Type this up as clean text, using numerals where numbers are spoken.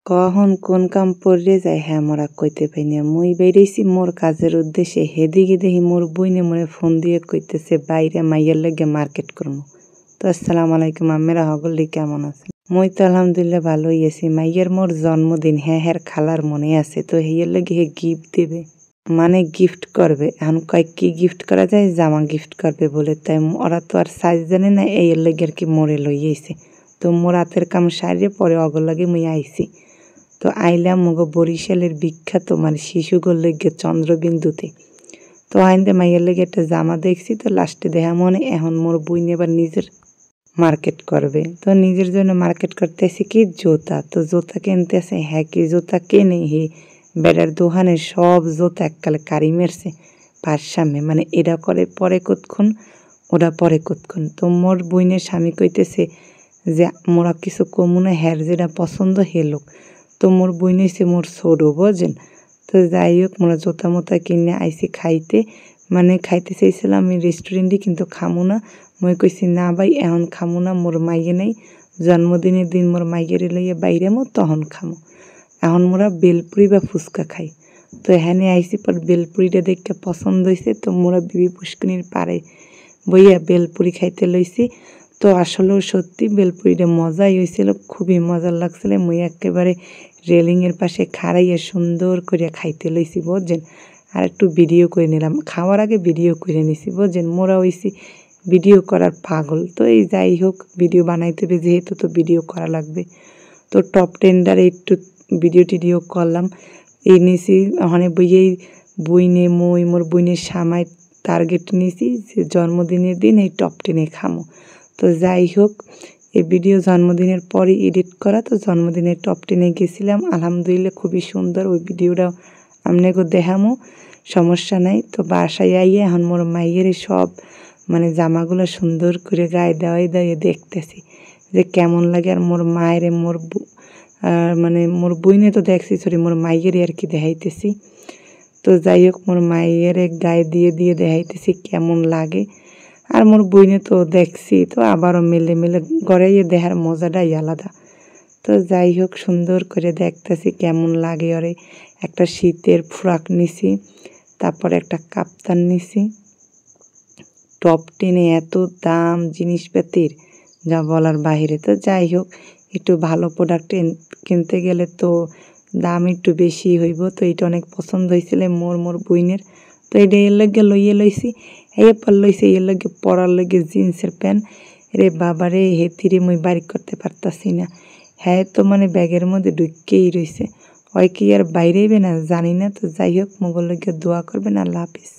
কখন কোন কাম পড়ে যায় হ্যাঁ মোরা কইতে পাই না। মুই বেরিয়েছি মোর কাজের উদ্দেশ্যে, হেদিকে দেখি মোর বইনে মনে ফোন দিয়ে কইতেছে বাইরে মাইয়ের লেগে মার্কেট করবো। তো আসসালামু আলাইকুম, আমেরা হগলি কেমন আছে? মুই তো আলহামদুলিল্লাহ ভালোই আছি। মাইয়ের মোর জন্মদিন, হ্যাঁ হ্যাঁ খালার মনে আছে, তো হেয়ের লেগে হে গিফট দেবে, মানে গিফট করবে। এখন কয় কি গিফট করা যায়, জামা গিফট করবে বলে। তাই ওরা তো আর সাইজ জানে না, এই লেগে আর কি মোরে লইয়েছে। তো মোর হাতের কাম সারিয়ে পরে অগর লাগে মুই আইছি। তো আইলাম মগো বরিশালের বিখ্যাত মানে শিশুগোর লেগে চন্দ্রবিন্দুতে। তো আইনতে মাইয়ের লেগে একটা জামা দেখছি। তো লাস্টে দেখা মনে এখন মোর বই এবার নিজের মার্কেট করবে। তো নিজের জন্য মার্কেট করতেছি কি জুতা। তো জুতা কিনতে আসে, হ্যাঁ কি জুতা কেনে হে বেড়ার দোকানে সব জুতা এককালে কারি মেরছে পাঁচসামে, মানে এটা করে পরে কতক্ষণ ওরা পরে কতক্ষণ। তো মোর বইনের স্বামী কইতেছে যে মোরা কিছু কমুনে হ্যার যেটা পছন্দ হে লোক। তো মোর বই নিয়েছে মোর ছোটো, বোঝেন। তো যাই হোক মোরা জোতা মোতা কিনে আইসি খাইতে, মানে খাইতে চাইছিলাম আমি রেস্টুরেন্টে, কিন্তু খামু না। মই কইছি না ভাই এখন খামু না, মোর মাইয়ে নেই, জন্মদিনের দিন মোর মাইয়ের লইয়ে বাইরে মো তখন খামু। এখন মোরা বেলপুরি বা ফুচকা খাই। তো এখানে আইসি পর বেলপুরিটা দেখতে পছন্দ হয়েছে। তো মোরা বিবি পুষ্কনির পাড়ে বইয়া বেলপুরি খাইতে লইছি। তো আসলেও সত্যি বেলপুরিটা মজাই হয়েছিল, খুবই মজার লাগছিল। মুই একেবারে রেলিংয়ের পাশে খাড়াইয়ে সুন্দর করে খাইতে লইছি, বুঝছেন। আর একটু ভিডিও করে নিলাম, খাওয়ার আগে ভিডিও করে নিছি, বুঝছেন। মোরা হইছি ভিডিও করার পাগল। তো এই যাই হোক ভিডিও বানাইতে হবে যেহেতু, তো ভিডিও করা লাগবে। তো টপ টেন্ডারে একটু ভিডিও টিডিও করলাম। এই নিছি ওখানে বইয়েই বইনে মই মোর বইনের সামাই টার্গেট নিয়েছি যে জন্মদিনের দিন এই টপ 10 খামো। তো যাই হোক এই ভিডিও জন্মদিনের পরে এডিট করা। তো জন্মদিনের টপ 10 গেছিলাম, আলহামদুলিল্লাহ খুবই সুন্দর। ওই ভিডিওটাও আপনাকেও দেখামো, সমস্যা নাই। তো বাসায় আইয়ে এখন মোর মাইয়ের সব মানে জামাগুলো সুন্দর করে গায়ে দেওয়াই দেখতেছি যে কেমন লাগে। আর মোর মায়ের মোর মানে মোর বইনে তো দেখছি, সরি মোর মাইয়ের আর কি দেখাইতেছি। তো যাই হোক মোর মাইয়ের গায়ে দিয়ে দেখাইতেছি কেমন লাগে। আর মোর বইনে তো দেখছি, তো আবারও মেলে গড়াইয়ে দেখার মজাটাই আলাদা। তো যাই হোক সুন্দর করে দেখতেছি কেমন লাগে। ওরে একটা শীতের ফ্রক নিছি, তারপর একটা কাপ্তান নিছি। টপ 10 এত দাম জিনিসপাতির যা বলার বাহিরে। তো যাই হোক একটু ভালো প্রোডাক্ট কিনতে গেলে তো দাম একটু বেশি হইব। তো এটা অনেক পছন্দ হয়েছিল মোর বইনের। তো এটা এর লগে লইয়ে লইছি। এরপর লইছে এর লগে পরার লগে জিন্সের প্যান্ট। রে বাবারে হেতিরে মুই বাড়ি করতে পারতাছি না। হ্যাঁ তো মানে ব্যাগের মধ্যে ঢুকেই রয়েছে, হয় কি আর বাইরেইবে না জানি না। তো যাই হোক মোগল লগে দোয়া করবেন, আল্লাহ হাফিজ।